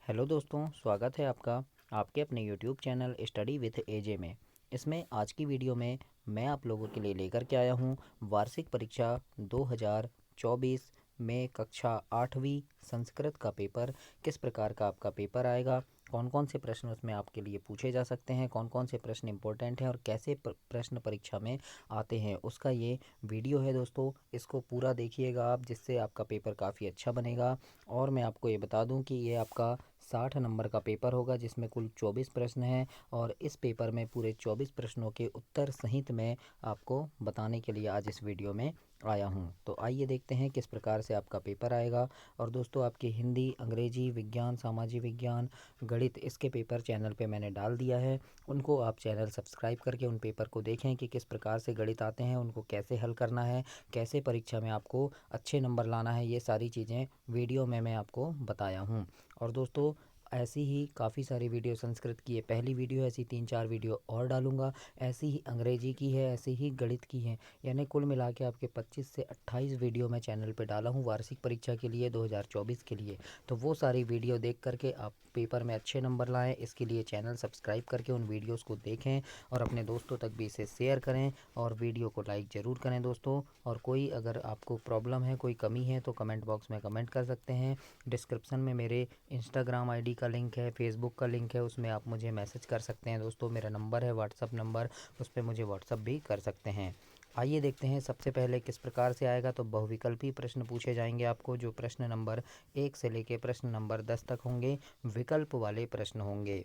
Hello दोस्तों, स्वागत है आपका आपके अपने यूट्यूब चैनल स्टडी विथ एजे में। इसमें आज की वीडियो में मैं आप लोगों के लिए लेकर के आया हूँ वार्षिक परीक्षा 2024 में कक्षा 8वीं संस्कृत का पेपर। किस प्रकार का आपका पेपर आएगा, कौन कौन से प्रश्न उसमें आपके लिए पूछे जा सकते हैं, कौन कौन से प्रश्न इंपॉर्टेंट हैं और कैसे प्रश्न परीक्षा में आते हैं, उसका ये वीडियो है दोस्तों। इसको पूरा देखिएगा आप, जिससे आपका पेपर काफ़ी अच्छा बनेगा। और मैं आपको ये बता दूं कि ये आपका 60 नंबर का पेपर होगा, जिसमें कुल 24 प्रश्न हैं। और इस पेपर में पूरे 24 प्रश्नों के उत्तर सहित मैं आपको बताने के लिए आज इस वीडियो में आया हूं। तो आइए देखते हैं किस प्रकार से आपका पेपर आएगा। और दोस्तों, आपकी हिंदी, अंग्रेजी, विज्ञान, सामाजिक विज्ञान, गणित, इसके पेपर चैनल पे मैंने डाल दिया है। उनको आप चैनल सब्सक्राइब करके उन पेपर को देखें कि किस प्रकार से गणित आते हैं, उनको कैसे हल करना है, कैसे परीक्षा में आपको अच्छे नंबर लाना है। ये सारी चीज़ें वीडियो में मैं आपको बताया हूँ। और दोस्तों, ऐसी ही काफ़ी सारी वीडियो संस्कृत की है, पहली वीडियो, ऐसी 3-4 वीडियो और डालूंगा। ऐसी ही अंग्रेजी की है, ऐसी ही गणित की है। यानी कुल मिला के आपके 25 से 28 वीडियो मैं चैनल पे डाला हूँ वार्षिक परीक्षा के लिए 2024 के लिए। तो वो सारी वीडियो देख करके आप पेपर में अच्छे नंबर लाएँ, इसके लिए चैनल सब्सक्राइब करके उन वीडियोज़ को देखें और अपने दोस्तों तक भी इसे शेयर करें और वीडियो को लाइक ज़रूर करें दोस्तों। और कोई अगर आपको प्रॉब्लम है, कोई कमी है, तो कमेंट बॉक्स में कमेंट कर सकते हैं। डिस्क्रिप्शन में मेरे इंस्टाग्राम आईडी का लिंक है, फेसबुक का लिंक है, उसमें आप मुझे मैसेज कर सकते हैं दोस्तों। मेरा नंबर है व्हाट्सअप नंबर, उस पर मुझे व्हाट्सअप भी कर सकते हैं। आइए देखते हैं सबसे पहले किस प्रकार से आएगा। तो बहुविकल्पी प्रश्न पूछे जाएंगे आपको, जो प्रश्न नंबर 1 से लेके प्रश्न नंबर 10 तक होंगे, विकल्प वाले प्रश्न होंगे।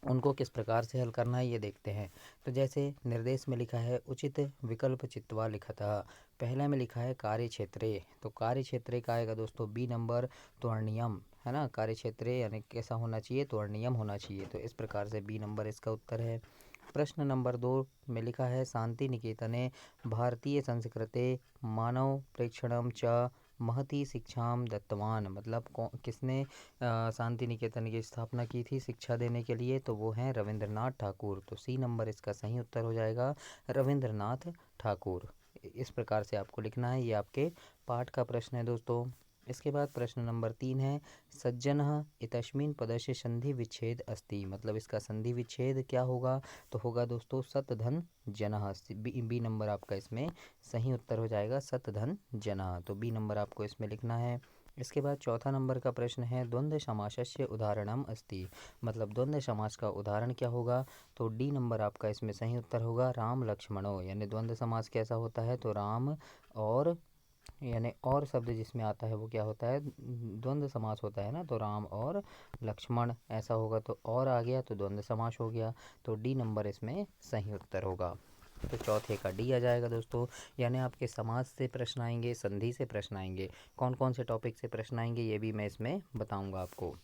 उनको किस प्रकार से हल करना है ये देखते हैं। तो जैसे निर्देश में लिखा है उचित विकल्प चित्वा लिखतः। पहला में लिखा है कार्य क्षेत्रे, तो कार्य क्षेत्रे का आएगा दोस्तों बी नंबर, त्वरणीयम, है ना। कार्य क्षेत्रे यानी कैसा होना चाहिए, त्वरणीयम होना चाहिए। तो इस प्रकार से बी नंबर इसका उत्तर है। प्रश्न नंबर 2 में लिखा है शांति निकेतने भारतीय संस्कृते मानव प्रेक्षणम च महती शिक्षाम दत्तवान। मतलब किसने शांति निकेतन की स्थापना की थी शिक्षा देने के लिए, तो वो हैं रविंद्रनाथ ठाकुर। तो सी नंबर इसका सही उत्तर हो जाएगा, रविंद्रनाथ ठाकुर। इस प्रकार से आपको लिखना है। ये आपके पाठ का प्रश्न है दोस्तों। इसके बाद प्रश्न नंबर 3 है सज्जनः इतस्मिन् पदस्य संधि विच्छेद अस्ति। मतलब इसका संधि विच्छेद क्या होगा, तो होगा दोस्तों सतधन जनः। बी नंबर आपका इसमें सही उत्तर हो जाएगा, सतधन जनः। तो बी नंबर आपको इसमें लिखना है। इसके बाद चौथा नंबर का प्रश्न है द्वंद्व समासस्य उदाहरणम अस्ति। मतलब द्वंद्व समास का उदाहरण क्या होगा, तो डी नंबर आपका इसमें सही उत्तर होगा, राम लक्ष्मणो। यानी द्वंद्व समास कैसा होता है, तो राम और, यानी और शब्द जिसमें आता है वो क्या होता है, द्वंद्व समास होता है ना। तो राम और लक्ष्मण ऐसा होगा, तो और आ गया तो द्वंद्व समास हो गया। तो डी नंबर इसमें सही उत्तर होगा। तो चौथे का डी आ जाएगा दोस्तों। यानी आपके समाज से प्रश्न आएंगे, संधि से प्रश्न आएंगे, कौन कौन से टॉपिक से प्रश्न आएंगे ये भी मैं इसमें बताऊंगा आपको।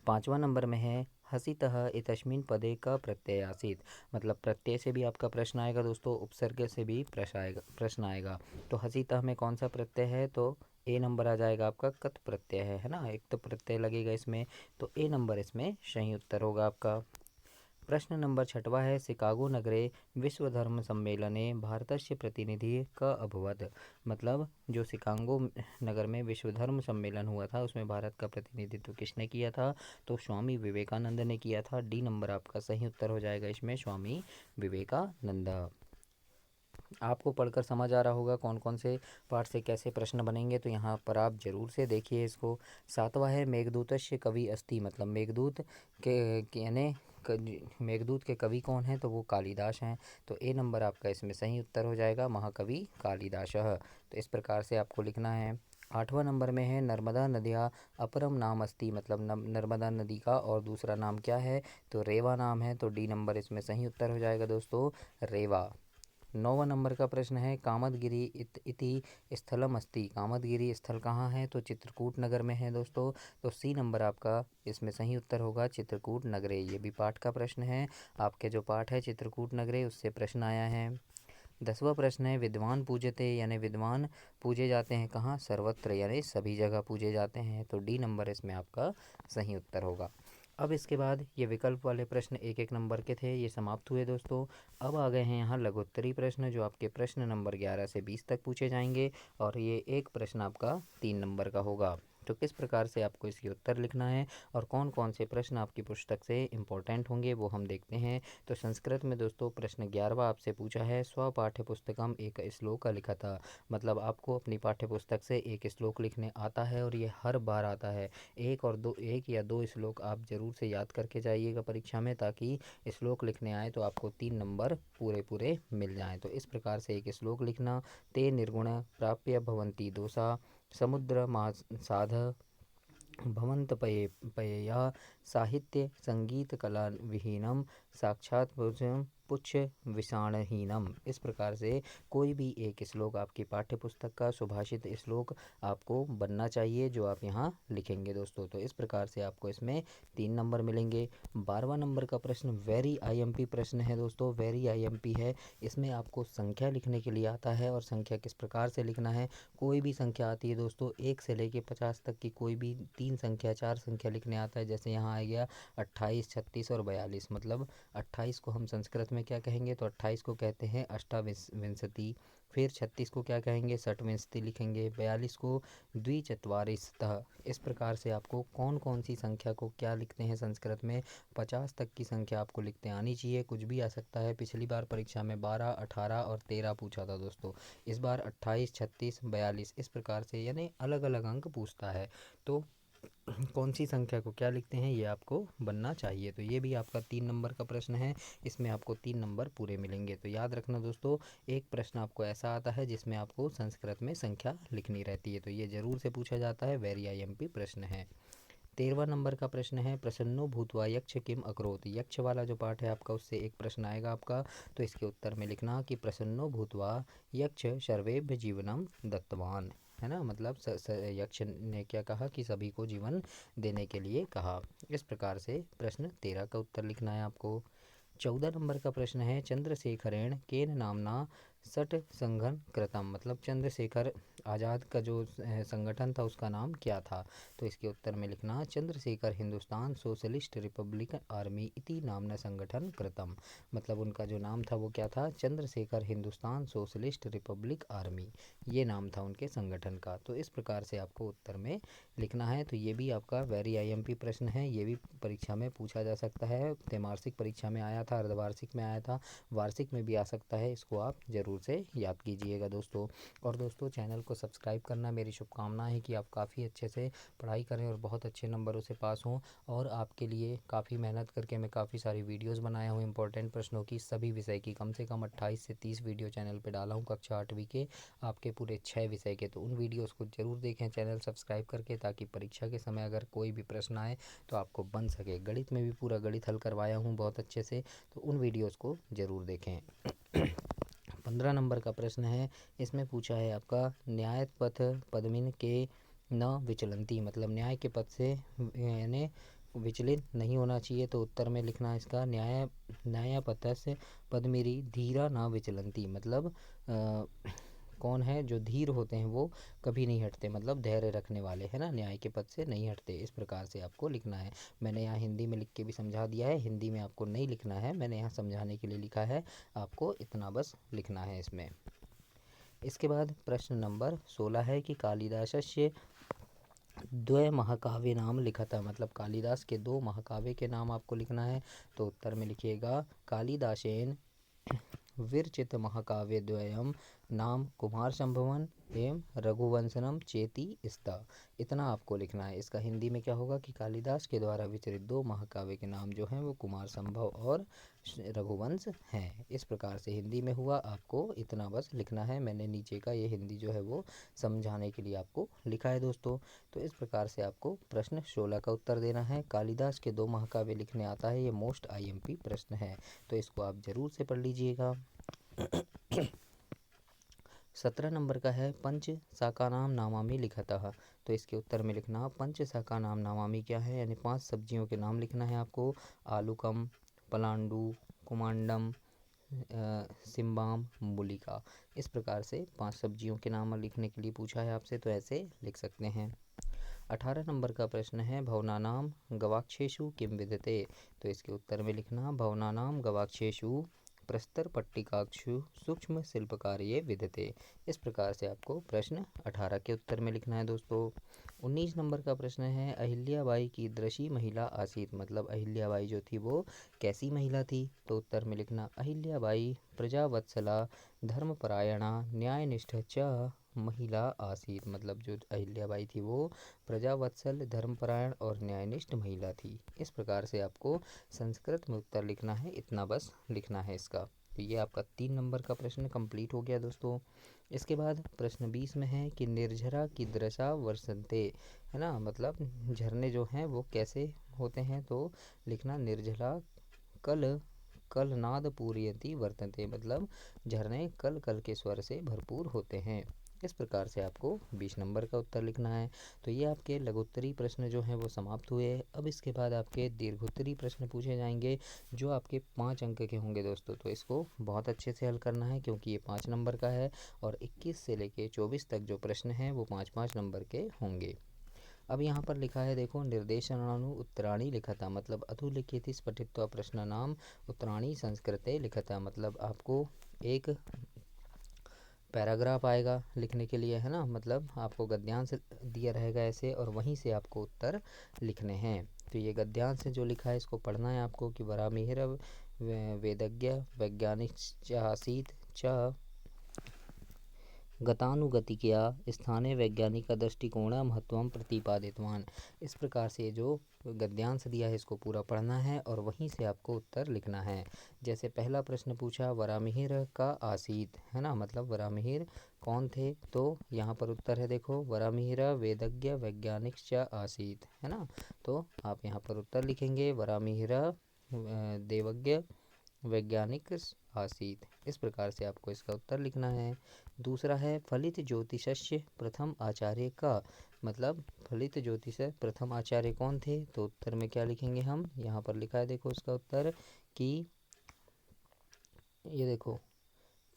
5वां नंबर में है हसितः इतस्मिन् पदे का प्रत्ययासित। मतलब प्रत्यय से भी आपका प्रश्न आएगा दोस्तों, उपसर्ग से भी प्रश्न आएगा। तो हसितः में कौन सा प्रत्यय है, तो ए नंबर आ जाएगा आपका, कत प्रत्यय है ना, एक तो प्रत्यय लगेगा इसमें। तो ए नंबर इसमें सही उत्तर होगा आपका। प्रश्न नंबर 6वां है शिकागो नगरे विश्व धर्म सम्मेलने भारतस्य प्रतिनिधि क अभवत्। मतलब जो शिकागो नगर में विश्व धर्म सम्मेलन हुआ था, उसमें भारत का प्रतिनिधित्व किसने किया था, तो स्वामी विवेकानंद ने किया था। डी नंबर आपका सही उत्तर हो जाएगा इसमें, स्वामी विवेकानंद। आपको पढ़कर समझ आ रहा होगा कौन कौन से पाठ से कैसे प्रश्न बनेंगे, तो यहाँ पर आप जरूर से देखिए इसको। 7वां है मेघदूतस्य कवि अस्ति। मतलब मेघदूत के यानी मेघदूत के कवि कौन है, तो वो कालिदास हैं। तो ए नंबर आपका इसमें सही उत्तर हो जाएगा, महाकवि कालिदासः। तो इस प्रकार से आपको लिखना है। 8वां नंबर में है नर्मदा नदिया अपरम नाम अस्ति। मतलब नर्मदा नदी का और दूसरा नाम क्या है, तो रेवा नाम है। तो डी नंबर इसमें सही उत्तर हो जाएगा दोस्तों, रेवा। 9वां नंबर का प्रश्न है कामदगिरी इति स्थलम अस्ति। कामदगिरी स्थल कहाँ है, तो चित्रकूट नगर में है दोस्तों। तो सी नंबर आपका इसमें सही उत्तर होगा, चित्रकूट नगरे। ये भी पाठ का प्रश्न है, आपके जो पाठ है चित्रकूट नगरे उससे प्रश्न आया है। 10वां प्रश्न है विद्वान पूजते। यानी विद्वान पूजे जाते हैं कहाँ, सर्वत्र, यानी सभी जगह पूजे जाते हैं। तो डी नंबर इसमें आपका सही उत्तर होगा। अब इसके बाद ये विकल्प वाले प्रश्न एक एक नंबर के थे, ये समाप्त हुए दोस्तों। अब आ गए हैं यहाँ लघुत्तरी प्रश्न, जो आपके प्रश्न नंबर 11 से 20 तक पूछे जाएंगे। और ये एक प्रश्न आपका 3 नंबर का होगा। तो किस प्रकार से आपको इसके उत्तर लिखना है और कौन कौन से प्रश्न आपकी पुस्तक से इम्पोर्टेंट होंगे वो हम देखते हैं। तो संस्कृत में दोस्तों प्रश्न 11वां आपसे पूछा है, स्व पाठ्य पुस्तकम एक श्लोक लिखा था। मतलब आपको अपनी पाठ्य पुस्तक से एक श्लोक लिखने आता है और ये हर बार आता है। एक या दो श्लोक आप ज़रूर से याद करके जाइएगा परीक्षा में, ताकि श्लोक लिखने आए तो आपको 3 नंबर पूरे पूरे मिल जाएँ। तो इस प्रकार से एक श्लोक लिखना, ते निर्गुण प्राप्य भवन्ति दोषा समुद्र साध भवंत पयया साहित्य संगीत कला विहीनम साक्षात पुच्छ विषाणहीनम। इस प्रकार से कोई भी एक श्लोक आपकी पाठ्य पुस्तक का सुभाषित श्लोक आपको बनना चाहिए जो आप यहाँ लिखेंगे दोस्तों। तो इस प्रकार से आपको इसमें 3 नंबर मिलेंगे। 12वां नंबर का प्रश्न वेरी आईएमपी प्रश्न है दोस्तों, वेरी आईएमपी है। इसमें आपको संख्या लिखने के लिए आता है और संख्या किस प्रकार से लिखना है। कोई भी संख्या आती है दोस्तों 1 से लेके 50 तक की, कोई भी 3 संख्या 4 संख्या लिखने आता है। जैसे यहाँ आ गया 28, 36 और 42। मतलब 28 को हम संस्कृत में क्या कहेंगे, तो 28 को कहते हैं अष्टाविंशति। फिर 36 को क्या कहेंगे, षट्विंशति लिखेंगे। 42 को द्विचत्वारिंशतः। इस प्रकार से आपको कौन कौन सी संख्या को क्या लिखते हैं संस्कृत में, 50 तक की संख्या आपको लिखते आनी चाहिए, कुछ भी आ सकता है। पिछली बार परीक्षा में 12, 18 और 13 पूछा था दोस्तों। इस बार 28, 36, 42 इस प्रकार से यानी अलग अलग अंक पूछता है। तो कौन सी संख्या को क्या लिखते हैं ये आपको बनना चाहिए। तो ये भी आपका 3 नंबर का प्रश्न है, इसमें आपको 3 नंबर पूरे मिलेंगे। तो याद रखना दोस्तों, एक प्रश्न आपको ऐसा आता है जिसमें आपको संस्कृत में संख्या लिखनी रहती है, तो ये जरूर से पूछा जाता है, वेरी आईएमपी प्रश्न है। 13वां नंबर का प्रश्न है, प्रसन्नो भूत्वा यक्ष किम अकरोत। यक्ष वाला जो पाठ है आपका, उससे एक प्रश्न आएगा आपका। तो इसके उत्तर में लिखना कि प्रसन्नो भूत्वा यक्ष सर्वेभ्य जीवनम दत्तवान, है ना। मतलब यक्ष ने क्या कहा कि सभी को जीवन देने के लिए कहा। इस प्रकार से प्रश्न 13 का उत्तर लिखना है आपको। 14 नंबर का प्रश्न है, चंद्रशेखरेण केन नामना सट संघन कृतम। मतलब चंद्रशेखर आज़ाद का जो संगठन था उसका नाम क्या था। तो इसके उत्तर में लिखना, Chandrashekhar Hindustan socialist Republican army इति नामना संगठन कृतम। मतलब उनका जो नाम था वो क्या था, Chandrashekhar Hindustan socialist Republic army, ये नाम था उनके संगठन का। तो इस प्रकार से आपको उत्तर में लिखना है। तो ये भी आपका वेरी आईएमपी प्रश्न है, ये भी परीक्षा में पूछा जा सकता है। त्रैमासिक परीक्षा में आया था, अर्धवार्षिक में आया था, वार्षिक में भी आ सकता है। इसको आप ज़रूर से याद कीजिएगा दोस्तों। और दोस्तों चैनल को सब्सक्राइब करना, मेरी शुभकामना है कि आप काफ़ी अच्छे से पढ़ाई करें और बहुत अच्छे नंबरों से पास हों। और आपके लिए काफ़ी मेहनत करके मैं काफ़ी सारी वीडियोस बनाया हूँ इंपॉर्टेंट प्रश्नों की, सभी विषय की। कम से कम 28 से 30 वीडियो चैनल पे डाला हूँ कक्षा 8वीं के, आपके पूरे 6 विषय के। तो उन वीडियोस को ज़रूर देखें चैनल सब्सक्राइब करके, ताकि परीक्षा के समय अगर कोई भी प्रश्न आए तो आपको बन सके। गणित में भी पूरा गणित हल करवाया हूँ बहुत अच्छे से, तो उन वीडियोज़ को ज़रूर देखें। 15 नंबर का प्रश्न है, इसमें पूछा है आपका, न्याय पथ पदमिन के न विचलंती। मतलब न्याय के पथ से यानी विचलित नहीं होना चाहिए। तो उत्तर में लिखना है इसका, न्याय पथस्य पद्मिरी धीरा न विचलंती। मतलब कौन है, जो धीर होते हैं वो कभी नहीं हटते, मतलब धैर्य रखने वाले, है ना, न्याय के पथ से नहीं हटते। इस प्रकार से आपको लिखना है। मैंने यहाँ हिंदी में लिख के भी समझा दिया है, हिंदी में आपको नहीं लिखना है, मैंने यहाँ समझाने के लिए लिखा है, आपको इतना बस लिखना है इसमें। इसके बाद प्रश्न नंबर 16 है कि कालिदासस्य द्वय महाकाव्य नाम लिखा था। मतलब कालिदास के 2 महाकाव्य के नाम आपको लिखना है। तो उत्तर में लिखिएगा, कालिदासेन विरचित महाकाव्य द्वयम नाम कुमार संभवन एवं रघुवंशनम चेती स्ता। इतना आपको लिखना है। इसका हिंदी में क्या होगा कि कालिदास के द्वारा विचरित 2 महाकाव्य के नाम जो हैं वो कुमार संभव और रघुवंश हैं। इस प्रकार से हिंदी में हुआ, आपको इतना बस लिखना है। मैंने नीचे का ये हिंदी जो है वो समझाने के लिए आपको लिखा है दोस्तों। तो इस प्रकार से आपको प्रश्न 16 का उत्तर देना है। कालिदास के 2 महाकाव्य लिखने आता है, ये मोस्ट आईएमपी प्रश्न है, तो इसको आप ज़रूर से पढ़ लीजिएगा। 17 नंबर का है, पंच शाकानाम नामामि लिखतः। तो इसके उत्तर में लिखना, पंच शाकानाम नामामि क्या है, यानी 5 सब्जियों के नाम लिखना है आपको। आलूकम, पलांडू, कुमांडम, सिम्बाम, मूलिका। इस प्रकार से 5 सब्जियों के नाम लिखने के लिए पूछा है आपसे, तो ऐसे लिख सकते हैं। 18 नंबर का प्रश्न है, भवनानाम गवाक्षेषु किम विद्यते। तो इसके उत्तर में लिखना, भवनानाम गवाक्षेषु प्रस्तर पट्टिकाक्षु सूक्ष्म शिल्पकार्ये विद्यते। इस प्रकार से आपको प्रश्न 18 के उत्तर में लिखना है दोस्तों। 19 नंबर का प्रश्न है, अहिल्याबाई कीदृशी महिला आसीत, मतलब अहिल्याबाई जो थी वो कैसी महिला थी। तो उत्तर में लिखना, अहिल्याबाई प्रजावत्सला धर्मपरायणा न्यायनिष्ठ च महिला आसीत, मतलब जो अहिल्याबाई थी वो प्रजावत्सल धर्मपरायण और न्यायनिष्ठ महिला थी। इस प्रकार से आपको संस्कृत में उत्तर लिखना है, इतना बस लिखना है इसका। तो ये आपका 3 नंबर का प्रश्न कंप्लीट हो गया दोस्तों। इसके बाद प्रश्न 20 में है कि निर्झरा की दृशा वर्षन्ते, है ना, मतलब झरने जो हैं वो कैसे होते हैं। तो लिखना निर्झरा कल कल नाद पूरयति वर्तन्ते, मतलब झरने कल कल के स्वर से भरपूर होते हैं। इस प्रकार से आपको 20 नंबर का उत्तर लिखना है। तो ये आपके लघुत्तरी प्रश्न जो हैं वो समाप्त हुए। अब इसके बाद आपके दीर्घोत्तरी प्रश्न पूछे जाएंगे जो आपके 5 अंक के होंगे दोस्तों। तो इसको बहुत अच्छे से हल करना है क्योंकि ये 5 नंबर का है और 21 से लेके 24 तक जो प्रश्न हैं वो 5-5 नंबर के होंगे। अब यहाँ पर लिखा है देखो, निर्देशनानु उत्तराणी लिखता, मतलब अधुलिखित स्फटित्वा प्रश्न नाम उत्तराणी संस्कृते लिखता, मतलब आपको एक पैराग्राफ आएगा लिखने के लिए, है ना, मतलब आपको गद्यांश दिया रहेगा ऐसे और वहीं से आपको उत्तर लिखने हैं। तो ये गद्यांश जो लिखा है इसको पढ़ना है आपको कि वरामिहिर वेदज्ञ वैज्ञानिक आसीत च गतानुगतिकया स्थाने वैज्ञानिक दृष्टिकोण महत्वं प्रतिपादितवान। इस प्रकार से जो गद्यांश दिया है इसको पूरा पढ़ना है और वहीं से आपको उत्तर लिखना है। जैसे पहला प्रश्न पूछा वरामिहिर का आसीत, है ना, मतलब वरामिहिर कौन थे। तो यहाँ पर उत्तर है देखो, वरामिहिर वेदज्ञ वैज्ञानिक च आसीत, है ना। तो आप यहाँ पर उत्तर लिखेंगे वरामिहिर देवज्ञ वैज्ञानिक आसीत। इस प्रकार से आपको इसका उत्तर लिखना है। दूसरा है फलित ज्योतिषस्य प्रथम आचार्य का, मतलब फलित ज्योतिष प्रथम आचार्य कौन थे। तो उत्तर में क्या लिखेंगे हम, यहाँ पर लिखा है देखो उसका उत्तर कि ये देखो,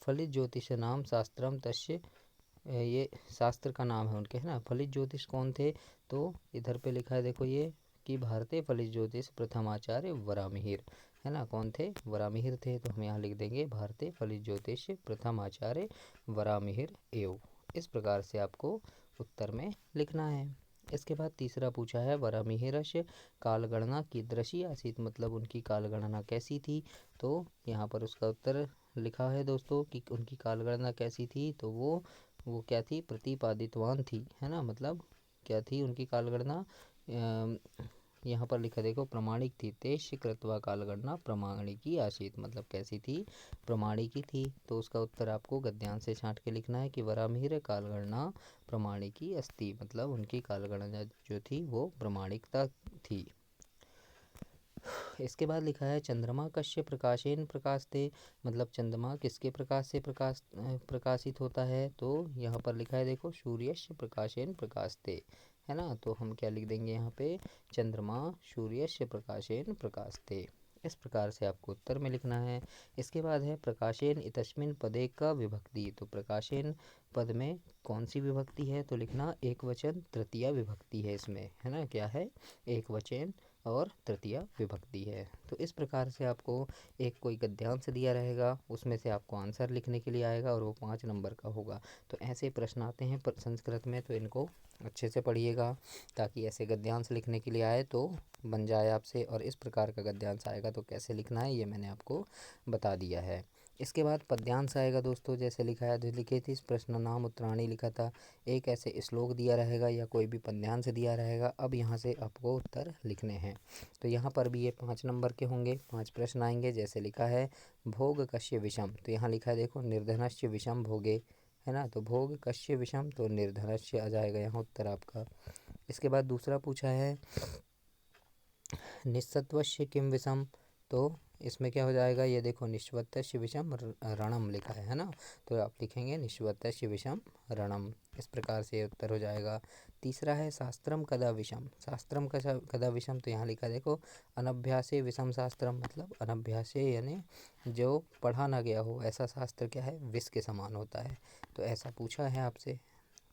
फलित ज्योतिष नाम शास्त्रम तस्य, ये शास्त्र का नाम है उनके, है ना। फलित ज्योतिष कौन थे, तो इधर पे लिखा है देखो ये कि भारतीय फलित ज्योतिष प्रथम आचार्य वरामिहिर, है ना, कौन थे, वरामिहिर थे। तो हम यहाँ लिख देंगे भारतीय फलित ज्योतिष प्रथम आचार्य वरामिहिर एव। इस प्रकार से आपको उत्तर में लिखना है। इसके बाद तीसरा पूछा है वरामिहिरस्य कालगणना कीदृशी आसीत, मतलब उनकी कालगणना कैसी थी। तो यहाँ पर उसका उत्तर लिखा है दोस्तों कि उनकी कालगणना कैसी थी। तो वो क्या थी, प्रतिपादितवान थी, है ना, मतलब क्या थी उनकी कालगणना, यहाँ पर लिखा देखो प्रमाणिक थी। तेज कृत्वा कालगणना प्रमाणिकी आसीत, मतलब कैसी थी, प्रमाणिकी थी। तो उसका उत्तर आपको गद्यांश से छांट के लिखना है कि वरामिहिर कालगणना प्रमाणिकी अस्ति, मतलब उनकी कालगणना जो थी वो प्रमाणिकता थी। इसके बाद लिखा है चंद्रमा कस्य प्रकाशेन प्रकाशते, मतलब चंद्रमा किसके प्रकाश से प्रकाशित होता है। तो यहाँ पर लिखा है देखो सूर्यस्य प्रकाशेन प्रकाशते, है ना। तो हम क्या लिख देंगे यहाँ पे, चंद्रमा सूर्यस्य प्रकाशेन प्रकाशते। इस प्रकार से आपको उत्तर में लिखना है। इसके बाद है प्रकाशेन इतस्मिन पदे का विभक्ति। तो प्रकाशेन पद में कौन सी विभक्ति है। तो लिखना एक वचन तृतीया विभक्ति है इसमें, है ना, क्या है, एक वचन और तृतीया विभक्ति है। तो इस प्रकार से आपको एक कोई गद्यांश दिया रहेगा उसमें से आपको आंसर लिखने के लिए आएगा और वो 5 नंबर का होगा। तो ऐसे प्रश्न आते हैं संस्कृत में, तो इनको अच्छे से पढ़िएगा ताकि ऐसे गद्यांश लिखने के लिए आए तो बन जाए आपसे। और इस प्रकार का गद्यांश आएगा तो कैसे लिखना है ये मैंने आपको बता दिया है। इसके बाद पद्यांश आएगा दोस्तों, जैसे लिखा है लिखे इस प्रश्न नाम उत्तराणी लिखा था। एक ऐसे श्लोक दिया रहेगा या कोई भी पद्यांश दिया रहेगा। अब यहाँ से आपको उत्तर लिखने हैं। तो यहाँ पर भी ये 5 नंबर के होंगे, 5 प्रश्न आएंगे। जैसे लिखा है भोग कश्य विषम, तो यहाँ लिखा है देखो निर्धनस्य विषम भोगे, है ना। तो भोग कश्य विषम, तो निर्धनस्य आ जाएगा यहाँ उत्तर आपका। इसके बाद दूसरा पूछा है निस्सत्वस्य किम विषम, तो इसमें क्या हो जाएगा, ये देखो निष्वत्स्य विषम रणम लिखा है ना। तो आप लिखेंगे निष्वत्स्य विषम रणम। इस प्रकार से उत्तर हो जाएगा। तीसरा है शास्त्रम कदा विषम, शास्त्रम कदा विषम, तो यहाँ लिखा देखो अनभ्यासे विषम शास्त्रम, मतलब अनभ्यासे यानी जो पढ़ा ना गया हो ऐसा शास्त्र क्या है, विष के समान होता है। तो ऐसा पूछा है आपसे।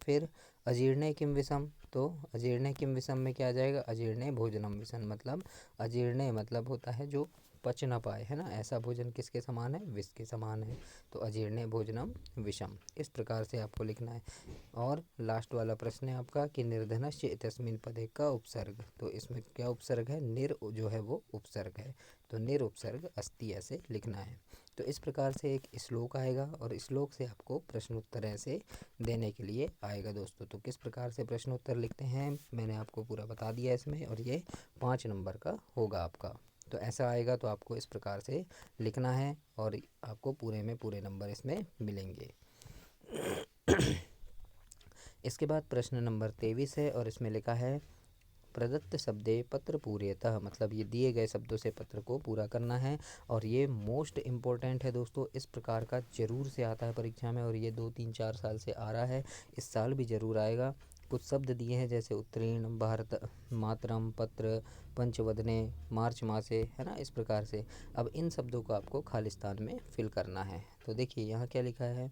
फिर अजीर्णे किम विषम, तो अजीर्णे किम विषम में क्या आ जाएगा, अजीर्णे भोजनम विषम, मतलब अजीर्णे मतलब होता है जो पच ना पाए, है ना। ऐसा भोजन किसके समान है, विष के समान है। तो अजीर्णे भोजनम विषम, इस प्रकार से आपको लिखना है। और लास्ट वाला प्रश्न है आपका कि निर्धनस्य तस्मिन पदे का उपसर्ग, तो इसमें क्या उपसर्ग है, निर जो है वो उपसर्ग है, तो निर उपसर्ग अस्ति ऐसे लिखना है। तो इस प्रकार से एक श्लोक आएगा और श्लोक से आपको प्रश्न उत्तर ऐसे देने के लिए आएगा दोस्तों। तो किस प्रकार से प्रश्न उत्तर लिखते हैं मैंने आपको पूरा बता दिया इसमें, और ये 5 नंबर का होगा आपका। तो ऐसा आएगा, तो आपको इस प्रकार से लिखना है और आपको पूरे में पूरे नंबर इसमें मिलेंगे। इसके बाद प्रश्न नंबर 23 है और इसमें लिखा है प्रदत्त शब्दे पत्र पूर्यतः, मतलब ये दिए गए शब्दों से पत्र को पूरा करना है। और ये मोस्ट इम्पोर्टेंट है दोस्तों, इस प्रकार का जरूर से आता है परीक्षा में, और ये 2-3-4 साल से आ रहा है, इस साल भी ज़रूर आएगा। कुछ शब्द दिए हैं जैसे उत्तीर्ण, भारत मातरम, पत्र, पंचवदने, मार्च मासे, है ना, इस प्रकार से। अब इन शब्दों को आपको खालिस्तान में फिल करना है। तो देखिए यहाँ क्या लिखा है,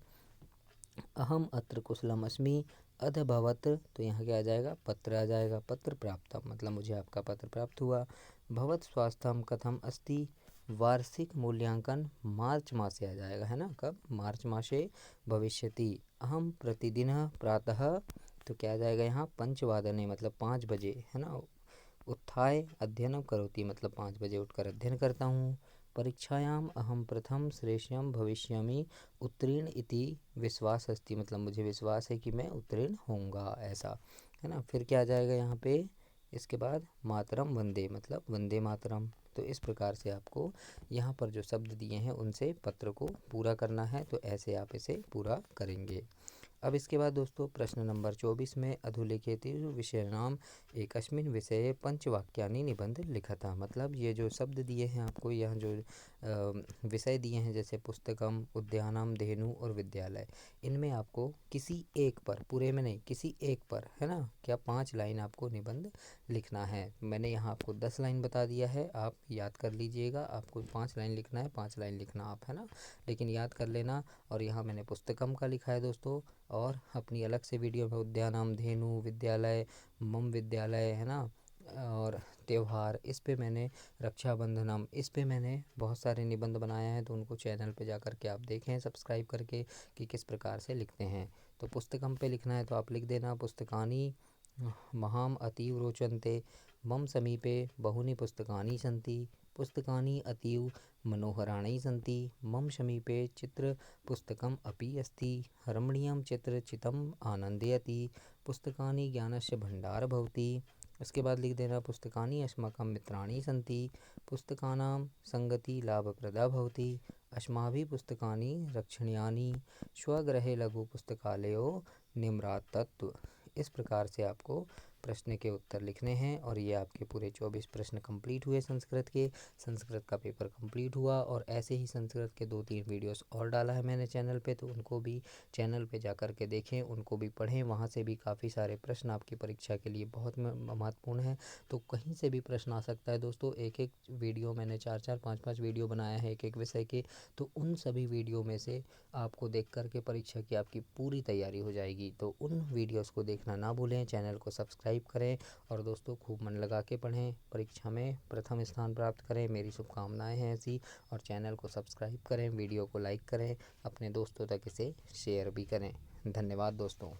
अहम अत्र कुशलम अस्मि अधभवत, तो यहाँ क्या आ जाएगा, पत्र आ जाएगा। पत्र प्राप्तम, मतलब मुझे आपका पत्र प्राप्त हुआ। भवत स्वास्थ्यम कथम अस्ति, वार्षिक मूल्यांकन मार्च मासे आ जाएगा, है ना, कब, मार्च मासे भविष्यति। अहम प्रतिदिन प्रातः, तो क्या आ जाएगा यहाँ, पंचवादने, मतलब 5 बजे, है ना। उत्थाय अध्ययनम करोति, मतलब 5 बजे उठकर अध्ययन करता हूँ। परीक्षायाम अहम प्रथम श्रेष्ठम भविष्यामि उत्तीर्ण इति विश्वास अस्ति, मतलब मुझे विश्वास है कि मैं उत्तीर्ण होऊंगा, ऐसा, है ना। फिर क्या आ जाएगा यहाँ पे, इसके बाद मातरम वंदे, मतलब वंदे मातरम। तो इस प्रकार से आपको यहाँ पर जो शब्द दिए हैं उनसे पत्र को पूरा करना है, तो ऐसे आप इसे पूरा करेंगे। अब इसके बाद दोस्तों प्रश्न नंबर 24 में अधोलिखित विषय नाम एकस्मिन विषये पंचवाक्यानि निबंध लिखा था, मतलब ये जो शब्द दिए हैं आपको, यहाँ जो विषय दिए हैं जैसे पुस्तकम, उद्यानम, धेनु और विद्यालय, इनमें आपको किसी एक पर, पूरे में नहीं, किसी एक पर, है ना, क्या 5 लाइन आपको निबंध लिखना है। मैंने यहाँ आपको 10 लाइन बता दिया है, आप याद कर लीजिएगा, आपको 5 लाइन लिखना है, 5 लाइन लिखना आप, है ना, लेकिन याद कर लेना। और यहाँ मैंने पुस्तकम का लिखा है दोस्तों, और अपनी अलग से वीडियो में उद्यानम, धेनु, विद्यालय, मम विद्यालय, है ना, और त्यौहार, इस पे मैंने रक्षाबंधनम, इस पे मैंने बहुत सारे निबंध बनाए हैं, तो उनको चैनल पे जा कर के आप देखें सब्सक्राइब करके कि किस प्रकार से लिखते हैं। तो पुस्तकम पे लिखना है तो आप लिख देना पुस्तकानि महाम अतीव रोचन्ते, मम समीपे बहुनि पुस्तकानि सन्ति, पुस्तकानि अतीव मनोहराणि सन्ति, मम समीपे चित्र पुस्तकम अपि अस्ति, रमणीयं चित्रचितम आनंदयति, पुस्तकानि ज्ञानस्य भंडार भवति। उसके बाद लिख देना पुस्तकानि अस्माकं मित्राणि सन्ति, पुस्तकानां संगति लाभप्रदा भवति, अस्माभिः पुस्तकानि रक्षणीयानि, स्वगृहे लघु पुस्तकालयो निम्रात् तत्व। इस प्रकार से आपको प्रश्न के उत्तर लिखने हैं, और ये आपके पूरे 24 प्रश्न कंप्लीट हुए संस्कृत के। संस्कृत का पेपर कंप्लीट हुआ, और ऐसे ही संस्कृत के 2-3 वीडियोस और डाला है मैंने चैनल पे, तो उनको भी चैनल पे जा कर के देखें, उनको भी पढ़ें, वहाँ से भी काफ़ी सारे प्रश्न आपकी परीक्षा के लिए बहुत महत्वपूर्ण है। तो कहीं से भी प्रश्न आ सकता है दोस्तों, एक एक वीडियो मैंने 4-4, 5-5 वीडियो बनाया है एक एक विषय के, तो उन सभी वीडियो में से आपको देख कर के परीक्षा की आपकी पूरी तैयारी हो जाएगी। तो उन वीडियोस को देखना ना भूलें, चैनल को सब्सक्राइब करें, और दोस्तों खूब मन लगा के पढ़ें, परीक्षा में प्रथम स्थान प्राप्त करें, मेरी शुभकामनाएं हैं ऐसी। और चैनल को सब्सक्राइब करें, वीडियो को लाइक करें, अपने दोस्तों तक इसे शेयर भी करें। धन्यवाद दोस्तों।